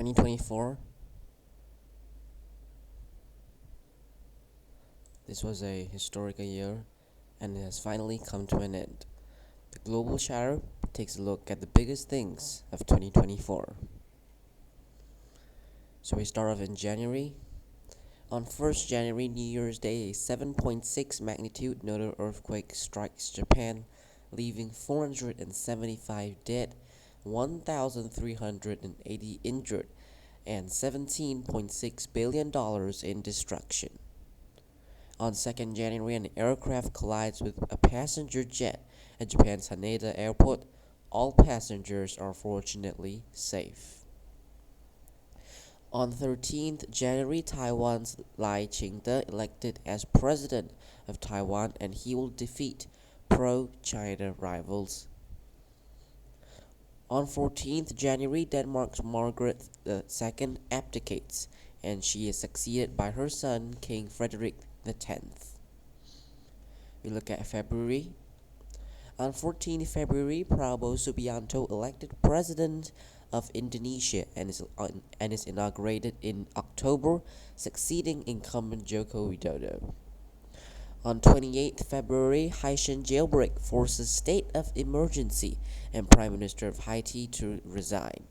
2024, this was a historical year and it has finally come to an end. The Global Shadow takes a look at the biggest things of 2024. So we start off in January. On 1st January, New Year's Day, a 7.6 magnitude nodal earthquake strikes Japan, leaving 475 dead, 1,380 injured, and $17.6 billion in destruction. On 2nd January, an aircraft collides with a passenger jet at Japan's Haneda Airport. All passengers are fortunately safe. On 13th January, Taiwan's Lai Ching-te elected as president of Taiwan, and he will defeat pro-China rivals. On 14th January, Denmark's Margaret II abdicates, and she is succeeded by her son, King Frederick X. We look at February. On 14th February, Prabowo Subianto elected president of Indonesia and is inaugurated in October, succeeding incumbent Joko Widodo. On 28th February, Haitian jailbreak forces state of emergency and Prime Minister of Haiti to resign.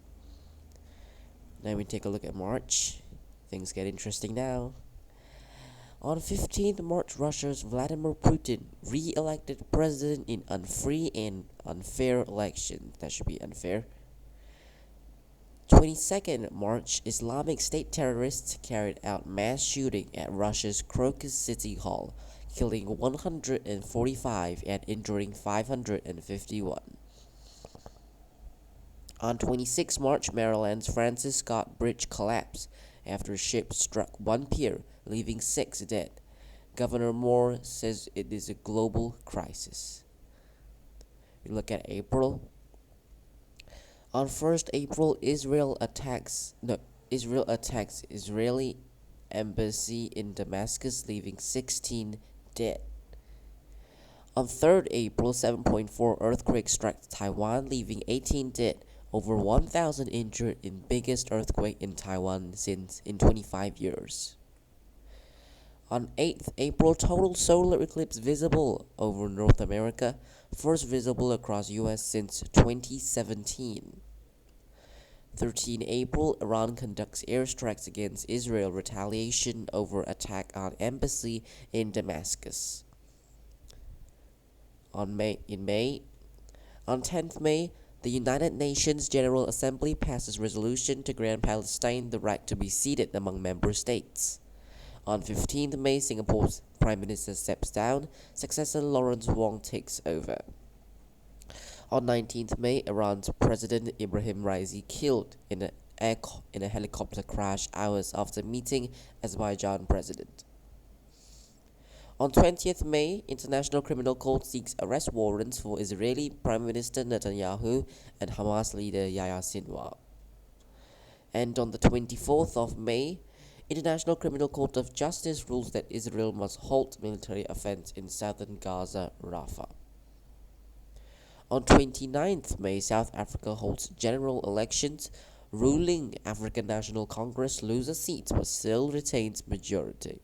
Now we take a look at March. Things get interesting now. On 15th March, Russia's Vladimir Putin re-elected president in unfree and unfair election. That should be unfair. 22nd March, Islamic State terrorists carried out mass shooting at Russia's Crocus City Hall, killing 145 and injuring 551. On 26 March, Maryland's Francis Scott Bridge collapsed after a ship struck one pier, leaving 6 dead. Governor Moore says it is a global crisis. We look at April. On 1st April, Israel attacks Israeli embassy in Damascus, leaving 16 dead. On 3rd April, 7.4 earthquake struck Taiwan, leaving 18 dead, over 1,000 injured in biggest earthquake in Taiwan in 25 years. On 8th April, total solar eclipse visible over North America, first visible across US since 2017. 13 April, Iran conducts airstrikes against Israel, retaliation over attack on embassy in Damascus. On 10th May, the United Nations General Assembly passes resolution to grant Palestine the right to be seated among member states. On 15th May, Singapore's Prime Minister steps down, successor Lawrence Wong takes over. On 19th May, Iran's President Ibrahim Raisi killed in a helicopter crash hours after meeting Azerbaijan President. On 20th May, International Criminal Court seeks arrest warrants for Israeli Prime Minister Netanyahu and Hamas leader Yahya Sinwar. And on the 24th of May, International Criminal Court of Justice rules that Israel must halt military offense in southern Gaza, Rafah. On 29th May, South Africa holds general elections. Ruling African National Congress loses seats but still retains majority.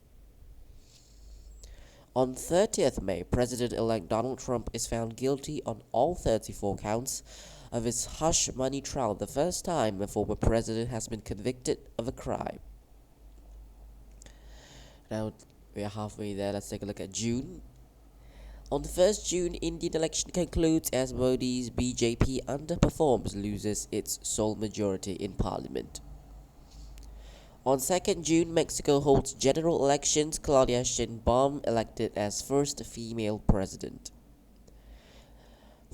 On 30th May, President-elect Donald Trump is found guilty on all 34 counts of his hush money trial, the first time a former president has been convicted of a crime. Now we are halfway there. Let's take a look at June. On the 1st June, Indian election concludes as Modi's BJP underperforms, loses its sole majority in parliament. On 2nd June, Mexico holds general elections, Claudia Sheinbaum elected as first female president.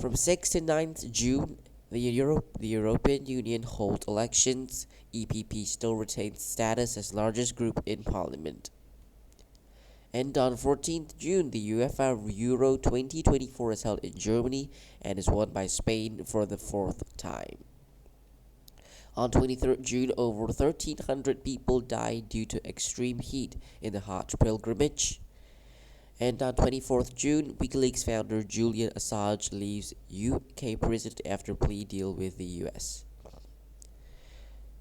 From 6th to 9th June, the European Union holds elections, EPP still retains status as largest group in parliament. And on 14th June, the UEFA Euro 2024 is held in Germany and is won by Spain for the 4th time. On 23rd June, over 1,300 people died due to extreme heat in the Hajj pilgrimage. And on 24th June, WikiLeaks founder Julian Assange leaves UK prison after plea deal with the US.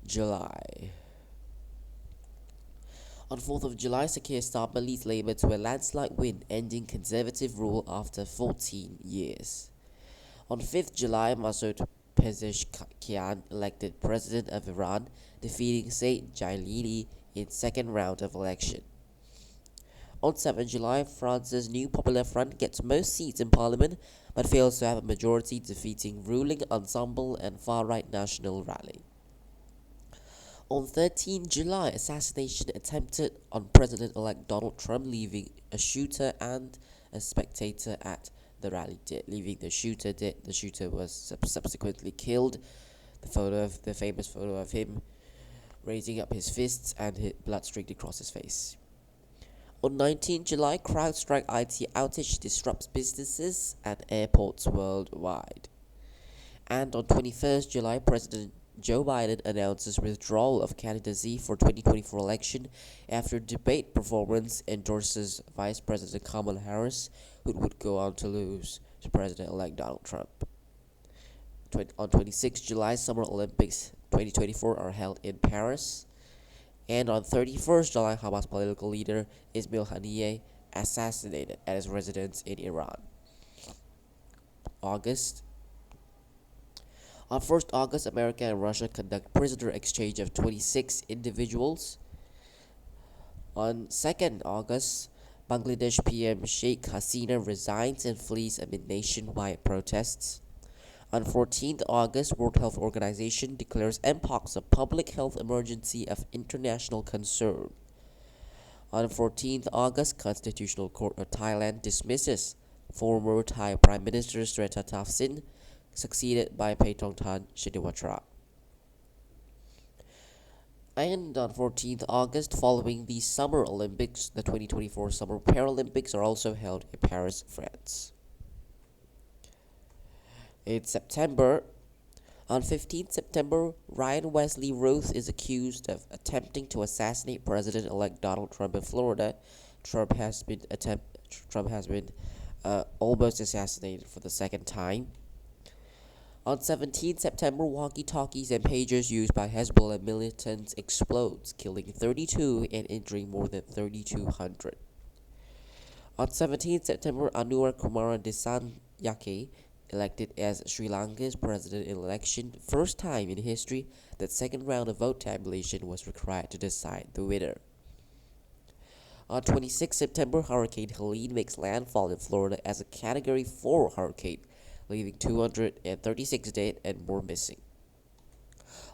July. On 4th of July, Sir Keir Starmer leads Labour to a landslide win, ending Conservative rule after 14 years. On 5th July, Masoud Pezeshkian elected President of Iran, defeating Said Jalili in second round of election. On 7th July, France's New Popular Front gets most seats in parliament, but fails to have a majority, defeating ruling Ensemble and far-right National Rally. On 13 July, assassination attempted on President-elect Donald Trump, leaving a shooter and a spectator at the rally dead. The shooter was subsequently killed. The famous photo of him raising up his fists and his blood streaked across his face. On 19 July, CrowdStrike IT outage disrupts businesses at airports worldwide. And on 21st July, President Joe Biden announces withdrawal of candidacy for 2024 election after debate performance endorses Vice President Kamala Harris, who would go on to lose to President-elect Donald Trump. On 26 July, Summer Olympics 2024 are held in Paris. And on 31st July, Hamas political leader Ismail Haniyeh assassinated at his residence in Iran. August. On 1st August, America and Russia conduct prisoner exchange of 26 individuals. On 2nd August, Bangladesh PM Sheikh Hasina resigns and flees amid nationwide protests. On 14th August, World Health Organization declares Mpox a public health emergency of international concern. On 14th August, Constitutional Court of Thailand dismisses former Thai Prime Minister Srettha Thavisin, succeeded by Paetongtarn Shinawatra. And on 14th August, following the Summer Olympics, the 2024 Summer Paralympics are also held in Paris, France. In September, on 15th September, Ryan Wesley Roth is accused of attempting to assassinate President-elect Donald Trump in Florida. Trump has been almost assassinated for the second time. On 17 September, walkie-talkies and pagers used by Hezbollah militants explodes, killing 32 and injuring more than 3,200. On 17 September, Anwar Kumar Dissanayake elected as Sri Lanka's president in election, first time in history that second round of vote tabulation was required to decide the winner. On 26 September, Hurricane Helene makes landfall in Florida as a Category 4 hurricane, leaving 236 dead and more missing.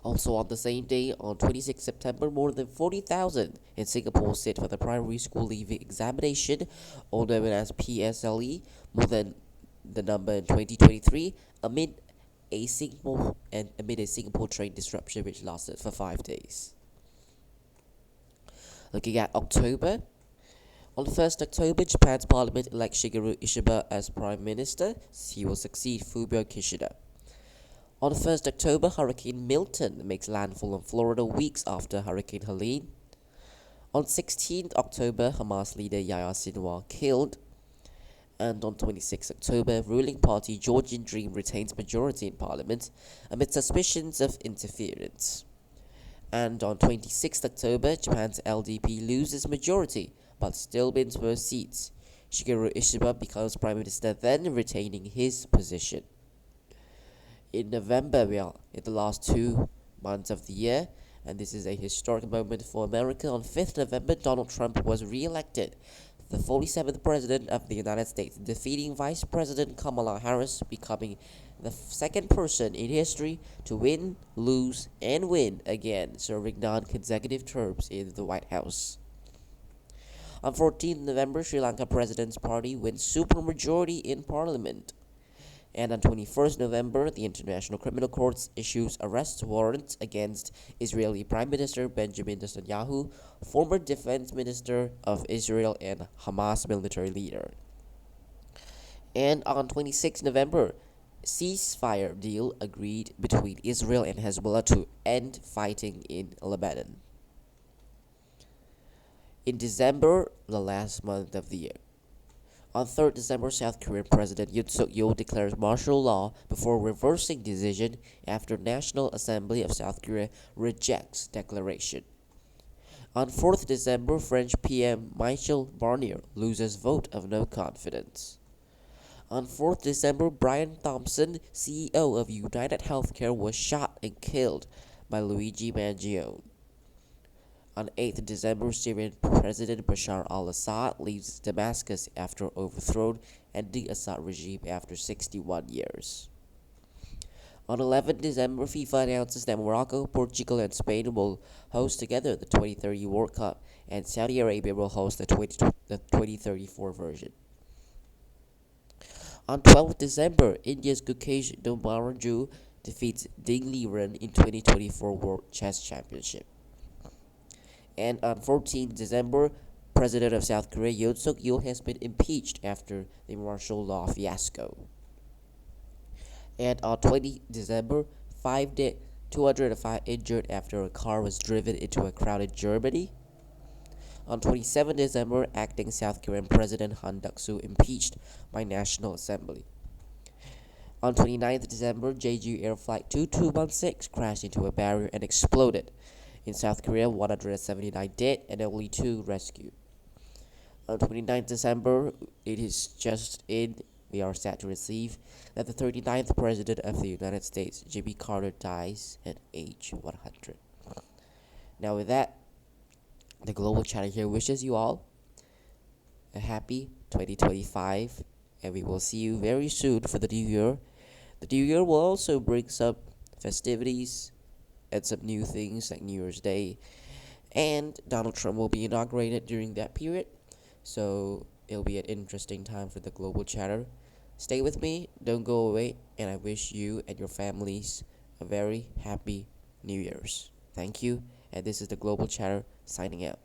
Also on the same day, on 26 September, more than 40,000 in Singapore sit for the primary school leaving examination, or known as PSLE, more than the number in 2023, amid a Singapore train disruption which lasted for 5 days. Looking at October. On 1st October, Japan's parliament elects Shigeru Ishiba as prime minister. He will succeed Fumio Kishida. On 1st October, Hurricane Milton makes landfall in Florida weeks after Hurricane Helene. On 16th October, Hamas leader Yahya Sinwar killed. And on 26 October, ruling party Georgian Dream retains majority in parliament amid suspicions of interference. And on 26 October, Japan's LDP loses majority, but still wins both seats. Shigeru Ishiba becomes prime minister, then retaining his position. In November, we are in the last 2 months of the year, and this is a historic moment for America. On 5th November, Donald Trump was re-elected, the 47th President of the United States, defeating Vice President Kamala Harris, becoming the second person in history to win, lose, and win again, serving non-consecutive terms in the White House. On 14th November, Sri Lanka President's Party wins supermajority in Parliament. And on 21st November, the International Criminal Court issues arrest warrants against Israeli Prime Minister Benjamin Netanyahu, former Defense Minister of Israel and Hamas military leader. And on 26 November, ceasefire deal agreed between Israel and Hezbollah to end fighting in Lebanon. In December, the last month of the year. On 3rd December, South Korean President Yoon Suk-yeol declares martial law before reversing decision after National Assembly of South Korea rejects declaration. On 4th December, French PM Michel Barnier loses vote of no confidence. On 4th December, Brian Thompson, CEO of United Healthcare, was shot and killed by Luigi Mangione. On 8th December, Syrian President Bashar al-Assad leaves Damascus after overthrown, ending Assad regime after 61 years. On 11th December, FIFA announces that Morocco, Portugal, and Spain will host together the 2030 World Cup, and Saudi Arabia will host the 2034 version. On 12th December, India's Gukesh Dombaranju defeats Ding Liren in 2024 World Chess Championship. And on 14th December, President of South Korea Yoon Suk-yeol has been impeached after the martial law fiasco. And on 20th December, 5 dead, 205 injured after a car was driven into a crowded Germany. On 27 December, acting South Korean President Han Duck-soo impeached by National Assembly. On 29th December, Jeju Air Flight 2216 crashed into a barrier and exploded. In South Korea, 179 dead and only 2 rescued. On 29th December, it is just in, we are sad to receive that the 39th President of the United States, Jimmy Carter, dies at age 100. Now with that, the Global Chatter here wishes you all a happy 2025, and we will see you very soon for the new year. The new year will also bring some festivities and some new things like New Year's Day, and Donald Trump will be inaugurated during that period, so it'll be an interesting time for the Global Chatter. Stay with me, don't go away, and I wish you and your families a very happy New Year's. Thank you, and this is the Global Chatter signing out.